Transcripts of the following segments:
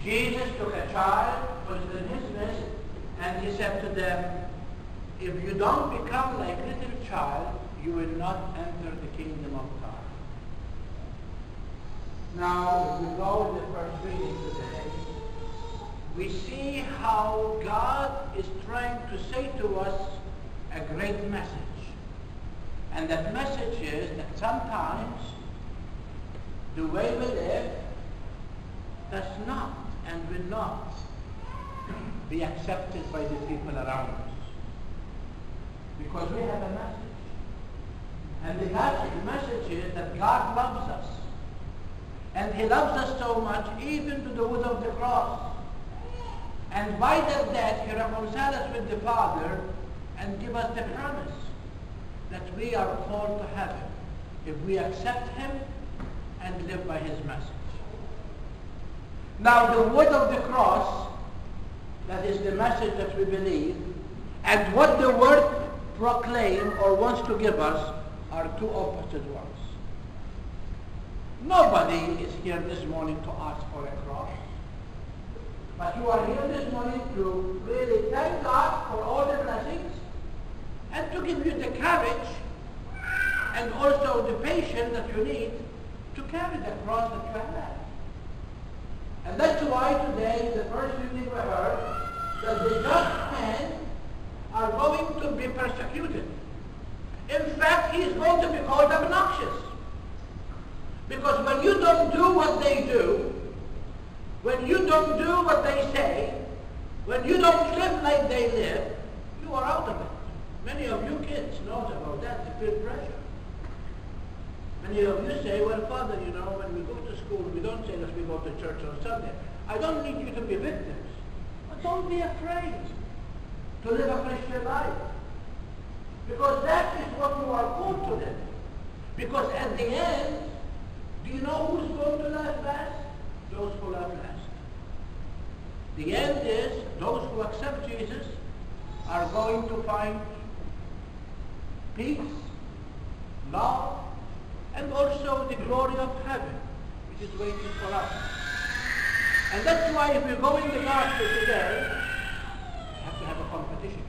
Jesus took a child, put it in his midst, and he said to them, if you don't become like little child, you will not enter the kingdom of God. Now, if we go in the first reading today, we see how God is trying to say to us a great message. And that message is that sometimes the way we live does not and will not be accepted by the people around us. Because we have a message. And the message is that God loves us. And he loves us so much, even to the wood of the cross. And by that death, he reconciled us with the Father and give us the promise that we are called to heaven if we accept him and live by his message. Now, the wood of the cross, that is the message that we believe, and what the word proclaim or wants to give us are two opposite ones. Nobody is here this morning to ask for a cross. But you are here this morning to really thank God for all the blessings and to give you the courage and also the patience that you need to carry the cross that you have. And that's why today, the first reading we heard, that the just men are going to be persecuted. In fact, he is going to be called obnoxious. Because when you don't do what they do, when you don't do what they say, when you don't live like they live, you are out of it. Many of you kids know about that, the peer pressure. Many of you say, well, Father, you know, when we go to school, we don't say that we go to church on Sunday. I don't need you to be victims. But don't be afraid to live a Christian life. Because that is what you are called to live. Because at the end, do you know who's going to last last? Those who love last. The end is, those who accept Jesus are going to find peace, love, and also the glory of heaven, which is waiting for us. And that's why if you go in the gospel today, you have to have a competition.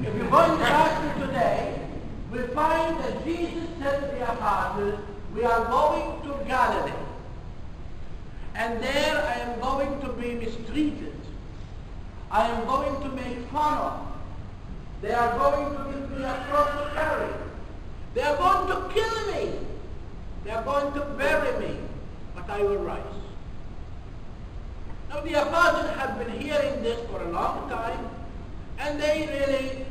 If you go in the gospel today, we find that Jesus said to the apostles, we are going to Galilee. And there I am going to be mistreated. I am going to make fun of. They are going to give me a cross to carry. They are going to kill me. They are going to bury me. But I will rise. Now the apostles have been hearing this for a long time, and they really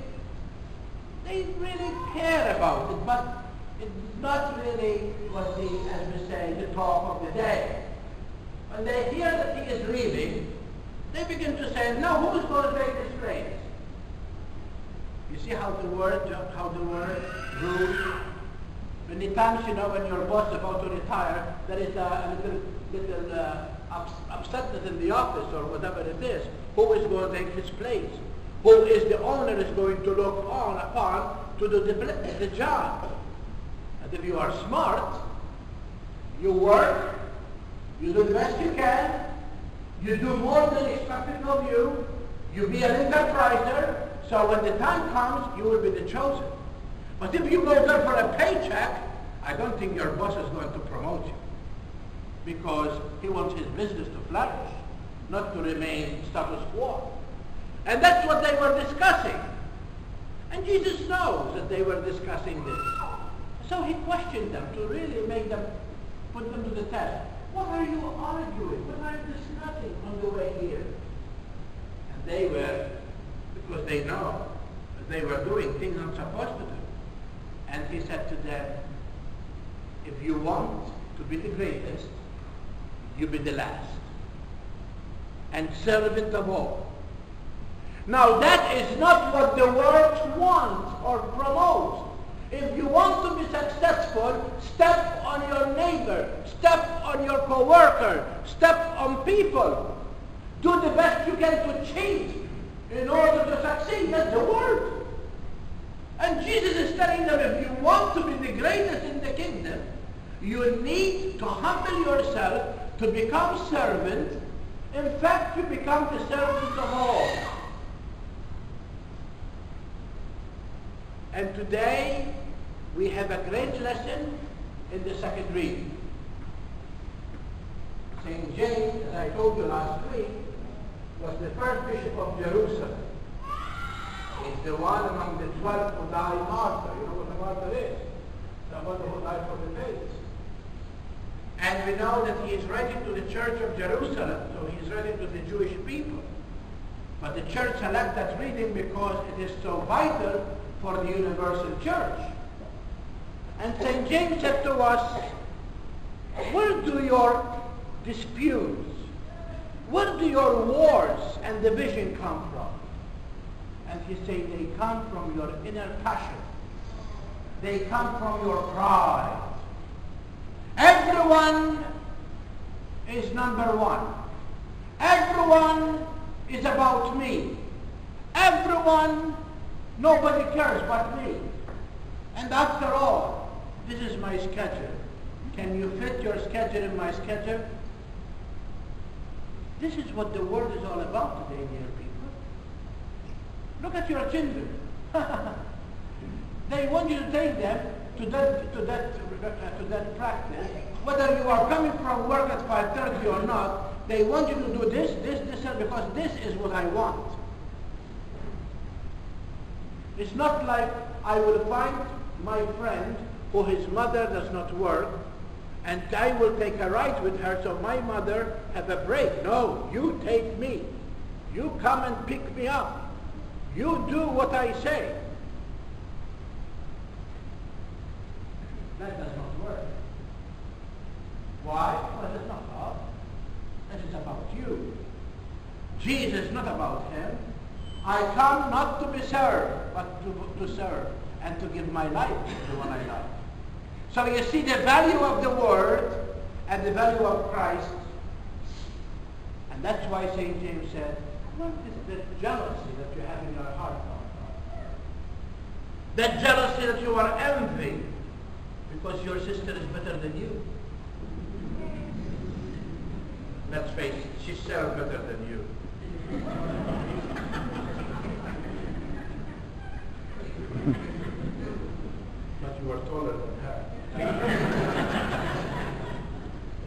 care about it, but it's not really what as we say, the talk of the day. When they hear that he is leaving, they begin to say, now who's going to take this place? You see how the word rules? Many times, you know, when your boss is about to retire, there is a little upsetness in the office or whatever it is. Who is going to take his place? Who is the owner is going to look upon to do the job? And if you are smart, you work, you do the best you can, you do more than expected of you, you be an enterpriser, so when the time comes, you will be the chosen. But if you go there for a paycheck, I don't think your boss is going to promote you. Because he wants his business to flourish, not to remain status quo. And that's what they were discussing. And Jesus knows that they were discussing this. So he questioned them to really make them, put them to the test. What are you arguing? What are you discussing on the way here? And they were, because they know that they were doing things not supposed to do. And he said to them, if you want to be the greatest, you be the last. And servant of all. Now that is not what the world wants or promotes. If you want to be successful, step on your neighbor, step on your co-worker, step on people. Do the best you can to cheat in order to succeed. That's the word. And Jesus is telling them, if you want to be the greatest in the kingdom, you need to humble yourself to become servant In fact, you become the servant of all. And today, we have a great lesson in the second reading. St. James, as I told you last week, was the first bishop of Jerusalem. He's the one among the 12 who died martyr. You know what a martyr is? Somebody who died for the faith. And we know that he is writing to the church of Jerusalem, so he's writing to the Jewish people. But the church selected that reading because it is so vital for the universal church. And St. James said to us, where do your disputes, where do your wars and division come from? And he said, they come from your inner passion. They come from your pride. Everyone is number one. Everyone is about me. Everyone, nobody cares but me. And after all, this is my schedule. Can you fit your schedule in my schedule? This is what the world is all about today, dear people. Look at your children. They want you to take them to that practice. Whether you are coming from work at 5:30 or not, they want you to do this, because this is what I want. It's not like I will find my friend who his mother does not work, and I will take a ride with her so my mother have a break. No, you take me. You come and pick me up. You do what I say. That does not work. Why? Because it's not love. This is about you. Jesus is not about him. I come not to be served, but to serve and to give my life to the one I love. So you see the value of the Word and the value of Christ. And that's why St. James said, what is the jealousy that you have in your heart? That jealousy that you are envying because your sister is better than you. Let's face it, she's still better than you. But you are taller than her.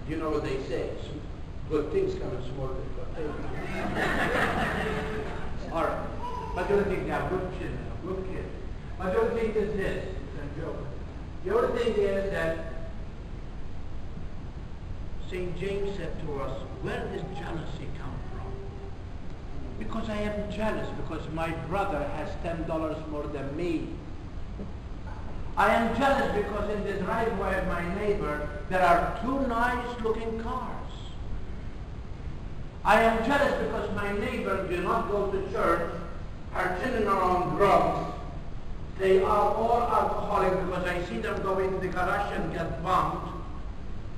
You know what they say? Good things come in small things. All right. But the other thing, they are good kids. But the other thing is this. It's a joke. The other thing is that St. James said to us, where does jealousy come from? Because I am jealous because my brother has $10 more than me. I am jealous because in the driveway of my neighbor there are 2 nice-looking cars. I am jealous because my neighbor do not go to church. Her children are on drugs. They are all alcoholic because I see them go in the garage and get bumped.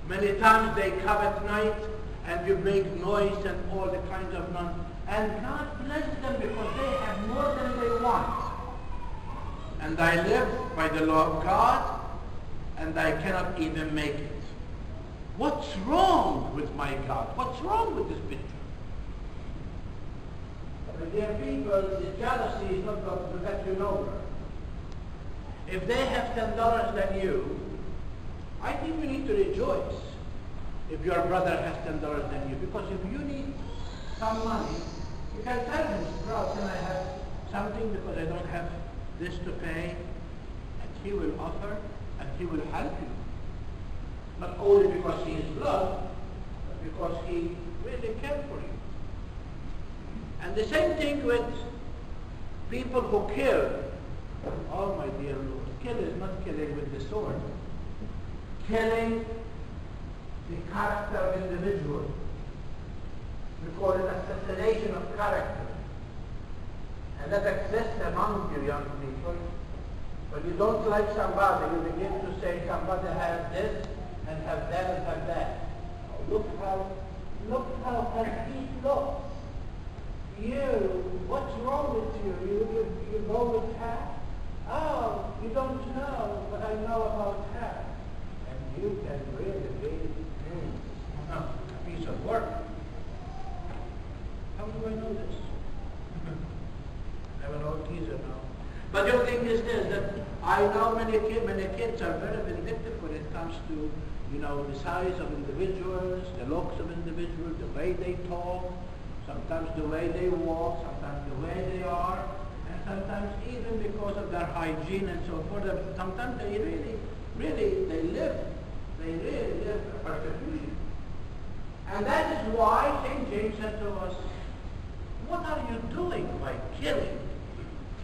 Many times they come at night and you make noise and all the kinds of nonsense. And God bless them because they have more than they want. And I live by the law of God, and I cannot even make it. What's wrong with my God? What's wrong with this picture? My dear people, the jealousy is not going to get you nowhere. If they have $10 than you, I think you need to rejoice if your brother has $10 than you. Because if you need some money, you can tell him, bro, can I have something because I don't have this to pay? And he will offer and he will help you. Not only because he is blood, but because he really cares for you. And the same thing with people who kill. Oh my dear Lord, kill is not killing with the sword. Killing the character of individual. We call it assassination of character. And that exists among you young people. When you don't like somebody, you begin to say somebody has this and have that and have that. Oh, look how that he looks. What's wrong with you? You go with her? Oh, you don't know, but I know about her. And you can really a piece of work. it is that I know many kids are very vindictive when it comes to, the size of individuals, the looks of individuals, the way they talk, sometimes the way they walk, sometimes the way they are, and sometimes even because of their hygiene and so forth. Sometimes they really live a persecution. And that is why St. James said to us, what are you doing by killing?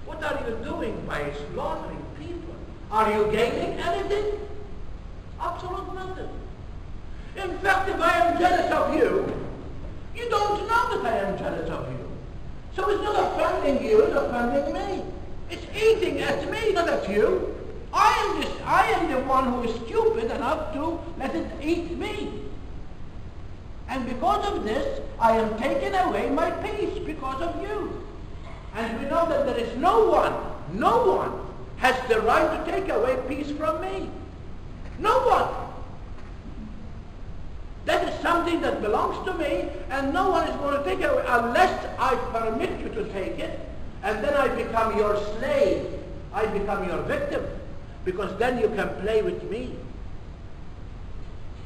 What are you doing by slaughtering people? Are you gaining anything? Absolutely nothing. In fact, if I am jealous of you, you don't know that I am jealous of you. So it's not offending you, it's offending me. It's eating at me, not at you. I am the one who is stupid enough to let it eat me. And because of this, I am taking away my peace because of you. And we know that there is no one has the right to take away peace from me. No one. That is something that belongs to me, and no one is going to take it away unless I permit you to take it, and then I become your slave. I become your victim, because then you can play with me.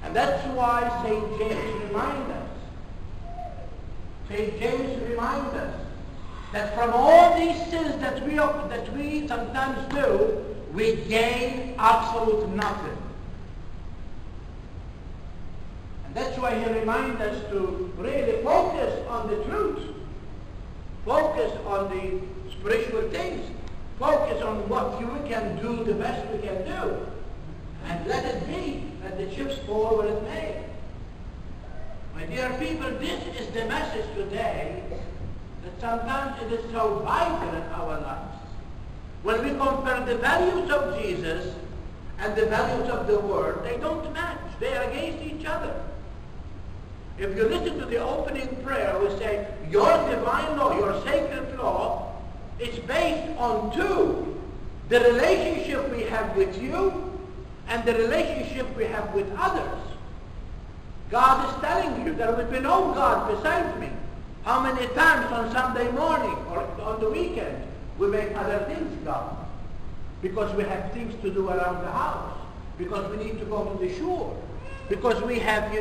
And that's why St. James reminds us. St. James reminds us that from all these sins that we sometimes do, we gain absolute nothing. And that's why he reminds us to really focus on the truth, focus on the spiritual things, focus on what we can do the best we can do, and let it be that the chips fall where it may. My dear people, this is the message today, that sometimes it is so vital in our lives. When we compare the values of Jesus and the values of the world, they don't match. They are against each other. If you listen to the opening prayer, we say, your divine law, your sacred law, is based on two. The relationship we have with you and the relationship we have with others. God is telling you there will be no God besides me. How many times on Sunday morning or on the weekend we make other things God? Because we have things to do around the house. Because we need to go to the shore. Because we have,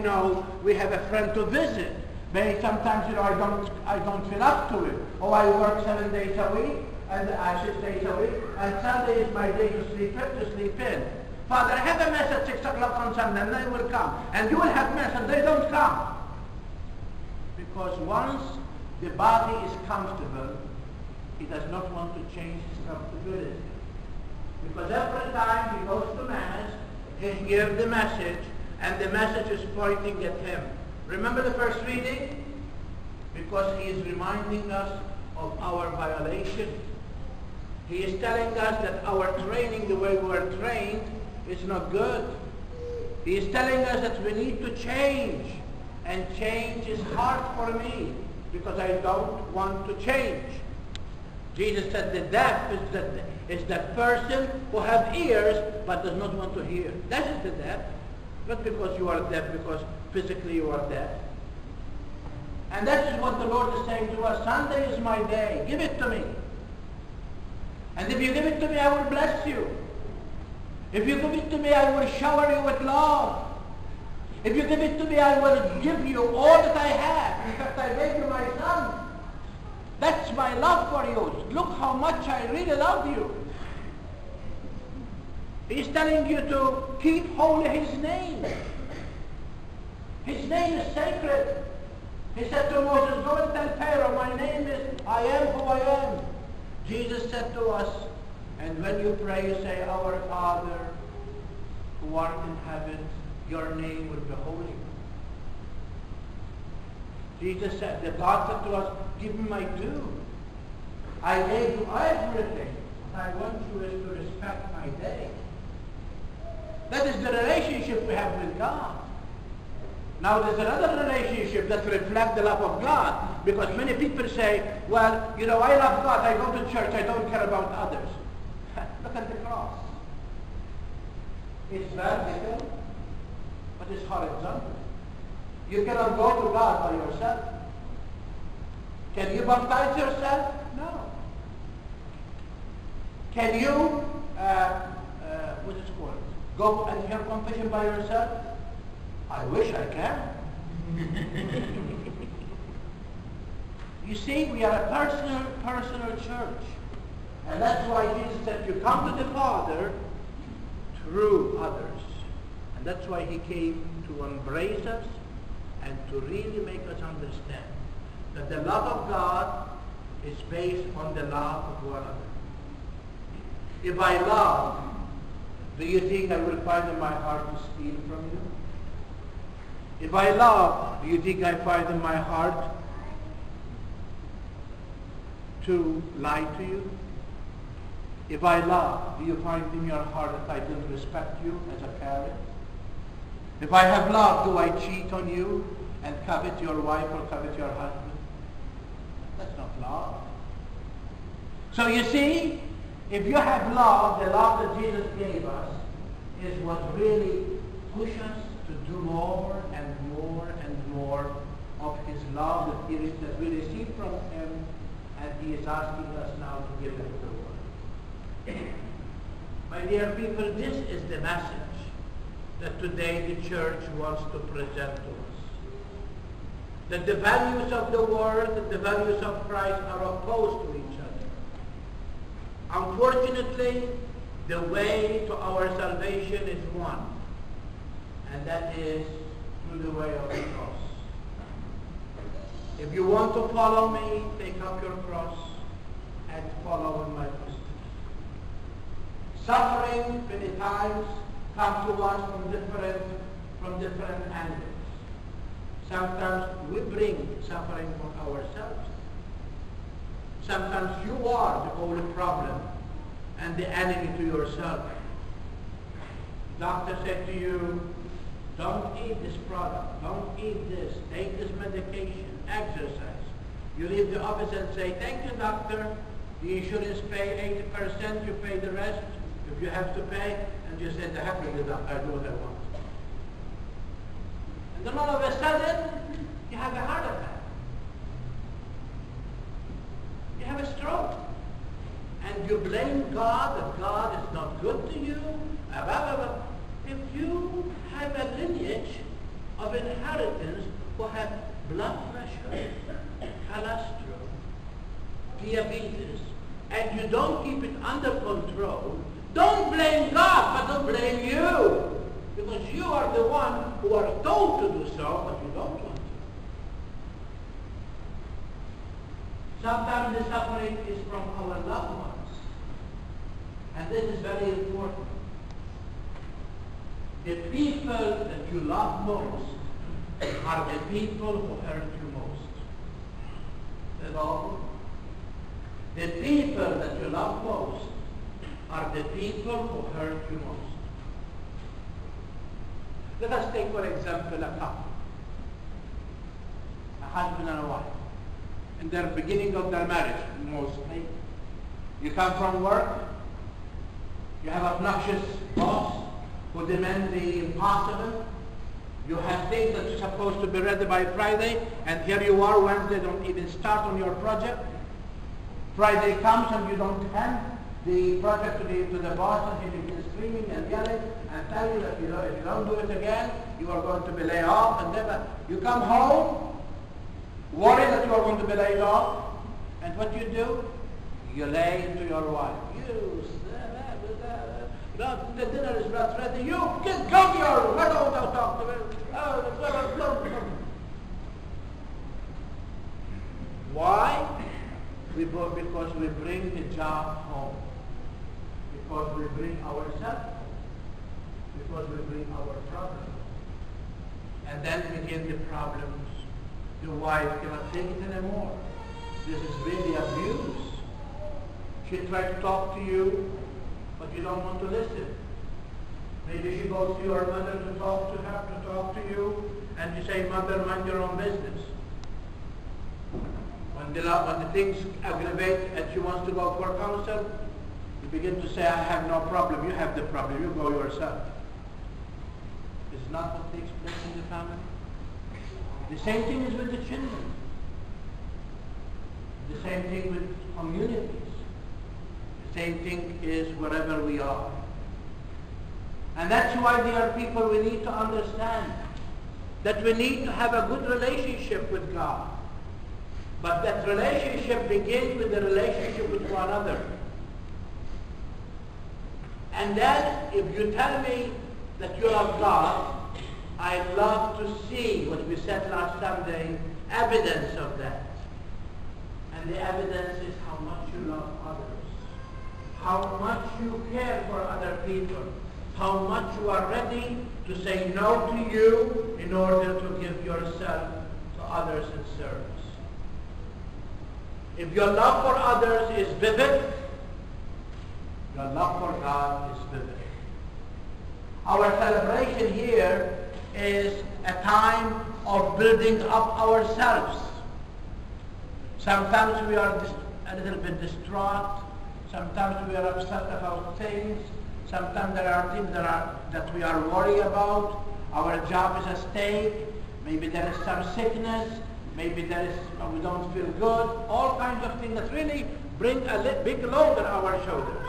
we have a friend to visit. Maybe sometimes, I don't feel up to it. Oh, I work 7 days a week and 6 days a week, and Sunday is my day to sleep in. Father, have a mass at 6 o'clock on Sunday, and they will come. And you will have mass, and they don't come. Because once the body is comfortable, he does not want to change his comfortability. Because every time he goes to mass, he hears the message, and the message is pointing at him. Remember the first reading? Because he is reminding us of our violation. He is telling us that our training, the way we were trained, is not good. He is telling us that we need to change. And change is hard for me because I don't want to change. Jesus said the deaf is that person who has ears but does not want to hear. That is the deaf. Not because you are deaf, because physically you are deaf. And that is what the Lord is saying to us. Sunday is my day. Give it to me. And if you give it to me, I will bless you. If you give it to me, I will shower you with love. If you give it to me, I will give you all that I have. In fact, I gave you my son. That's my love for you. Look how much I really love you. He's telling you to keep holy his name. His name is sacred. He said to Moses, go and tell Pharaoh, my name is I am who I am. Jesus said to us, and when you pray, you say, our Father who art in heaven, your name will be holy. Jesus said, the God said to us, give me my due. I gave you everything. What I want you is to respect my day. That is the relationship we have with God. Now there's another relationship that reflects the love of God, because many people say, well, I love God, I go to church, I don't care about others. Look at the cross. It's vertical, but it's horizontal. You cannot go to God by yourself. Can you baptize yourself? No. Can you, what's it called? Go and hear confession by yourself? I wish I can. You see, we are a personal church. And that's why Jesus said, you come to the Father through others. And that's why he came to embrace us and to really make us understand that the love of God is based on the love of one another. If I love, do you think I will find in my heart to steal from you? If I love, do you think I find in my heart to lie to you? If I love, do you find in your heart that I don't respect you as a parent? If I have love, do I cheat on you and covet your wife or covet your husband? That's not love. So you see, if you have love, the love that Jesus gave us is what really pushes us to do more and more and more of his love that we receive from him, and he is asking us now to give it to the world. My dear people, this is the message that today the church wants to present to us. That the values of the world and the values of Christ are opposed to each other. Unfortunately, the way to our salvation is one, and that is through the way of the cross. If you want to follow me, take up your cross and follow in my footsteps. Suffering many times comes to us from different angles. Sometimes we bring suffering for ourselves. Sometimes you are the only problem and the enemy to yourself. Doctor said to you, don't eat this product, don't eat this, take this medication, exercise. You leave the office and say, thank you, doctor. The insurance pay 80%, you pay the rest if you have to pay, and you say, the heck with the doctor, I do what I want. And then all of a sudden, you have a heart attack. You have a stroke. And you blame God that God is not good to you. If you have a lineage of inheritance who have blood pressure, cholesterol, diabetes, and you don't keep it under control, don't blame God, but don't blame you. Because you are the one who are told to do so, but you don't want to. Sometimes the suffering is from our loved ones. And this is very important. The people that you love most are the people who hurt you most. That's all. The people that you love most are the people who hurt you most. Let us take, for example, a couple, a husband and a wife. In their beginning of their marriage, mostly, you come from work, you have obnoxious boss who demand the impossible. You have things that are supposed to be ready by Friday, and here you are Wednesday, don't even start on your project. Friday comes and you don't hand the project to the boss, and he begins screaming and yelling and tell you that if you don't do it again, you are going to be laid off, and never. You come home, worried that you are going to be laid off, and what you do? You lay into your wife. The dinner is not ready. You can come here. Why don't I talk to me? Why? Because we bring the job home. Because we bring ourselves home. Because we bring our problems. And then begin the problems. The wife cannot take it anymore. This is really abuse. She tried to talk to you, but you don't want to listen. Maybe she goes to your mother to talk to you, and you say, Mother, mind your own business. When the things aggravate and she wants to go for counsel, you begin to say, I have no problem. You have the problem. You go yourself. Is not what takes place in the family? The same thing is with the children. The same thing with communities. same thing is wherever we are. And that's why, dear people, we need to understand that we need to have a good relationship with God. But that relationship begins with the relationship with one another. And then, if you tell me that you love God, I'd love to see what we said last Sunday, evidence of that. And the evidence is how much you love others, how much you care for other people, how much you are ready to say no to you in order to give yourself to others in service. If your love for others is vivid, your love for God is vivid. Our celebration here is a time of building up ourselves. Sometimes we are a little bit distraught. Sometimes we are upset about things. Sometimes there are things that we are worried about. Our job is at stake. Maybe there is some sickness. Maybe we don't feel good. All kinds of things that really bring a big load on our shoulders.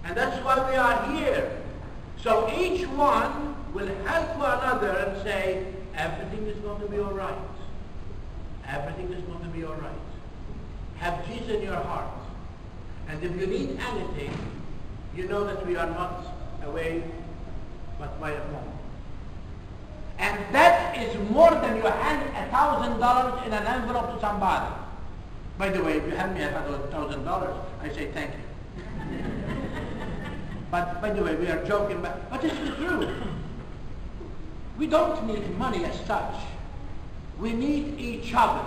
And that's why we are here. So each one will help one another and say, everything is going to be all right. Everything is going to be all right. Have Jesus in your heart. And if you need anything, you know that we are not away, but by a home. And that is more than you hand $1,000 in an envelope to somebody. By the way, if you hand me $1,000, I say thank you. But by the way, we are joking, but this is true. We don't need money as such. We need each other.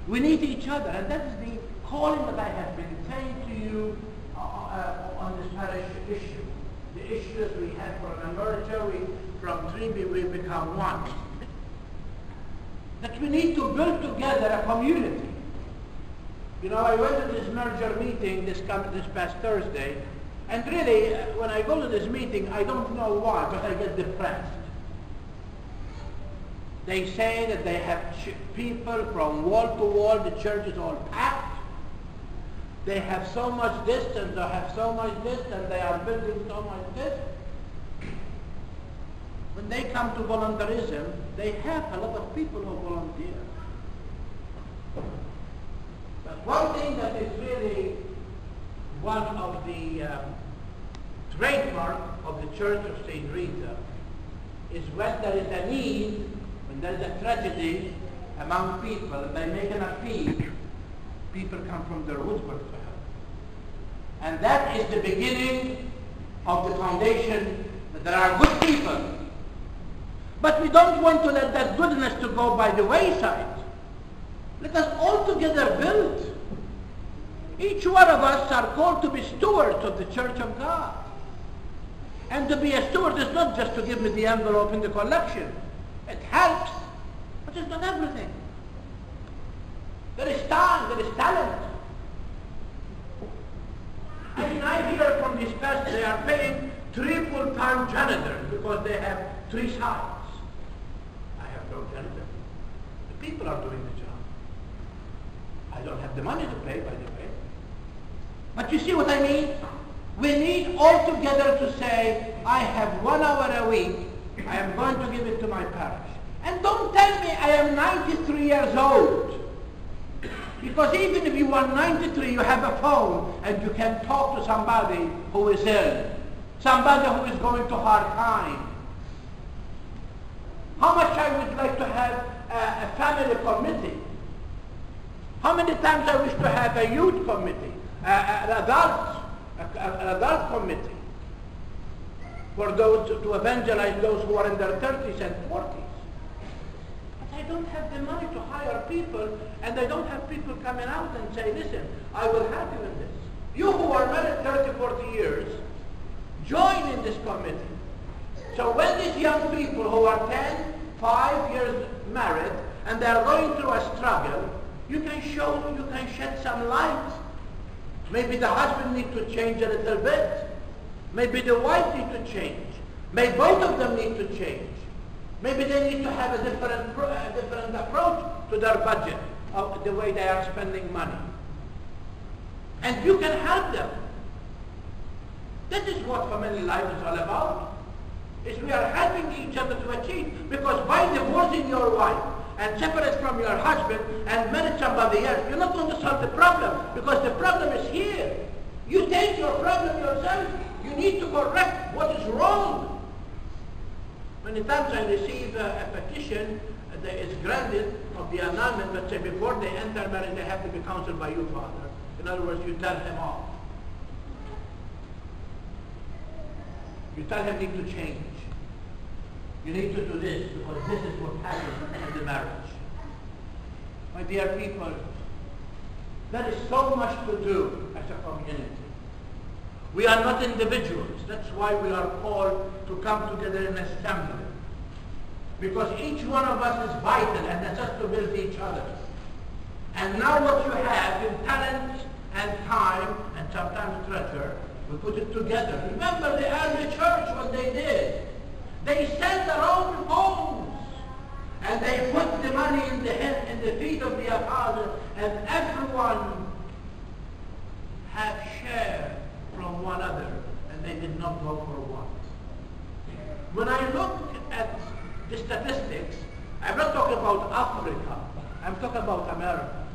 We need each other, and that is the calling that I have been saying to you on this parish issue. The issues we had for an merger, from three we become one. That we need to build together a community. You know, I went to this merger meeting this past Thursday, and really, when I go to this meeting, I don't know why, but I get depressed. They say that they have people from wall to wall, the church is all packed. They have so much distance, they have so much distance, they are building so much this. When they come to volunteerism, they have a lot of people who volunteer. But one thing that is really one of the trademark of the Church of St. Rita is when there is a need, when there is a tragedy among people, they make an appeal, people come from their woodwork to help. And that is the beginning of the foundation that there are good people. But we don't want to let that goodness to go by the wayside. Let us all together build. Each one of us are called to be stewards of the Church of God. And to be a steward is not just to give me the envelope in the collection. It helps, but it's not everything. There is time, there is talent. I mean, I hear from these pastors they are paying 3 full-time janitors because they have 3 sites. I have no janitor. The people are doing the job. I don't have the money to pay, by the way. But you see what I mean? We need all together to say, I have 1 hour a week, I am going to give it to my parish. And don't tell me I am 93 years old. Because even if you are 93, you have a phone and you can talk to somebody who is ill, somebody who is going to hard time. How much I would like to have a family committee. How many times I wish to have a youth committee, an adult committee, for those to evangelize those who are in their 30s and 40s. But I don't have the money to hire people, and I don't have people coming out and say, listen, I will help you in this. You who are married 30, 40 years, join in this committee. So when these young people who are 10, 5 years married, and they are going through a struggle, you can shed some light. Maybe the husband needs to change a little bit. Maybe the wife needs to change. Maybe both of them need to change. Maybe they need to have a different approach to their budget, of the way they are spending money. And you can help them. This is what family life is all about. Is we are helping each other to achieve. Because by divorcing your wife and separate from your husband and marry somebody else, you're not going to solve the problem. Because the problem is here. You take your problem yourself. You need to correct what is wrong. Many times I receive a petition that is granted of the annulment that say before they enter marriage they have to be counseled by you, Father. In other words, you tell him off. You tell him need to change. You need to do this because this is what happens in the marriage. My dear people, there is so much to do as a community. We are not individuals. That's why we are called to come together in assembly. Because each one of us is vital and that's us to build each other. And now what you have in talent and time and sometimes treasure, we put it together. Remember the early church, what they did. They sent their own homes. And they put the money in the feet of the apostles, and everyone had share from one another, and they did not go for one. When I look at the statistics, I'm not talking about Africa, I'm talking about America.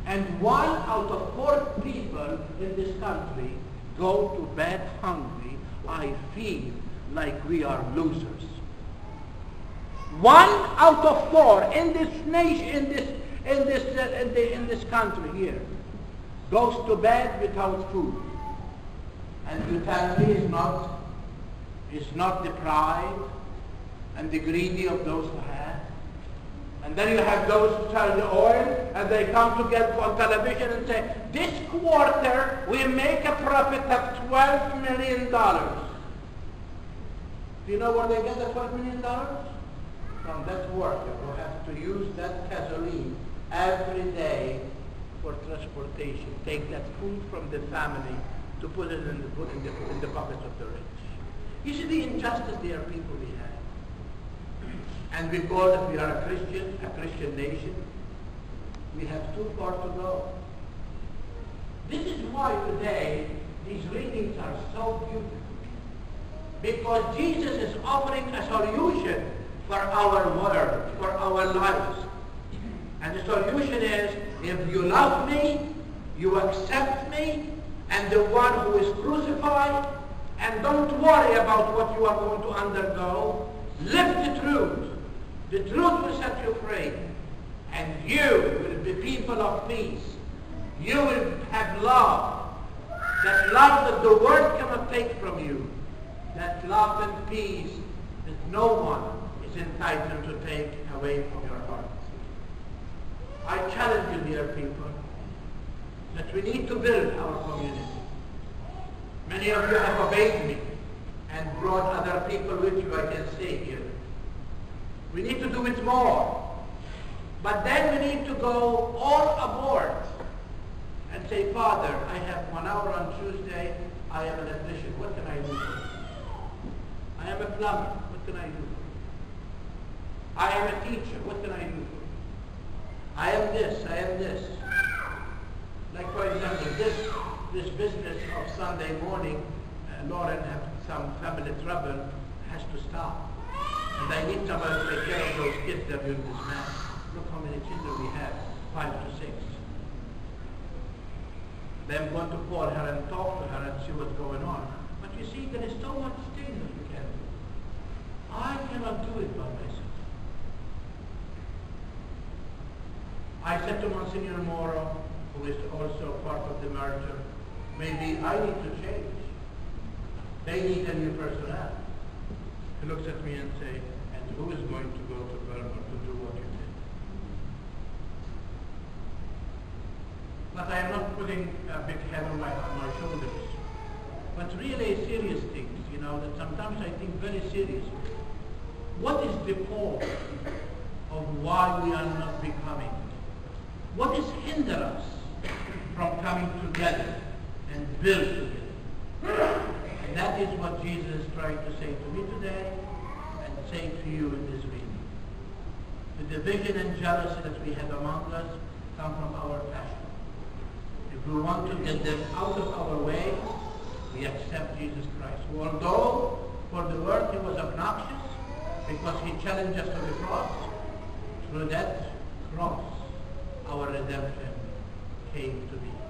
And 1 out of 4 people in this country go to bed hungry. I feel like we are losers. 1 out of 4 in this nation, in this country here, goes to bed without food. And you tell me it's not the pride and the greedy of those who have. And then you have those who sell the oil, and they come together on television and say, this quarter we make a profit of $12 million. Do you know where they get the $12 million? From that worker who has to use that gasoline every day for transportation. Take that food from the family to put it in the pockets of the rich. You see the injustice there are people we have. And we call that we are a Christian nation. We have too far to go. This is why today these readings are so beautiful. Because Jesus is offering a solution for our world, for our lives. And the solution is, if you love me, you accept me, and the one who is crucified, and don't worry about what you are going to undergo, live the truth. The truth will set you free. And you will be people of peace. You will have love. That love that the world cannot take from you. That love and peace that no one is entitled to take away from your heart. I challenge you, dear people, that we need to build our community. Many of you have obeyed me and brought other people with you, I can see here. We need to do it more. But then we need to go all aboard and say, Father, I have 1 hour on Tuesday. I am an electrician. What can I do for you? I am a plumber. What can I do for you? I am a teacher. What can I do for you? I am this. I am this. Like, for example, this business of Sunday morning, Lauren had some family trouble, has to stop. And I need somebody to take care of those kids that are doing this mass. Look how many children we have, 5 to 6. Then I'm going to call her and talk to her and see what's going on. But you see, there is so much things that you can do. I cannot do it by myself. I said to Monsignor Moro, who is also part of the merger, maybe I need to change. They need a new personnel. He looks at me and says, and who is going to go to Burma to do what you did? But I am not putting a big head on my shoulders. But really serious things, that sometimes I think very serious. What is the cause of why we are not becoming? What is hinder us from coming together and build together? And that is what Jesus is trying to say to me today and say to you in this reading. The division and jealousy that we have among us come from our passion. If If we want to get them out of our way, we accept Jesus Christ. Who, although for the world he was obnoxious, because he challenged us to the cross, through that cross our redemption came to be.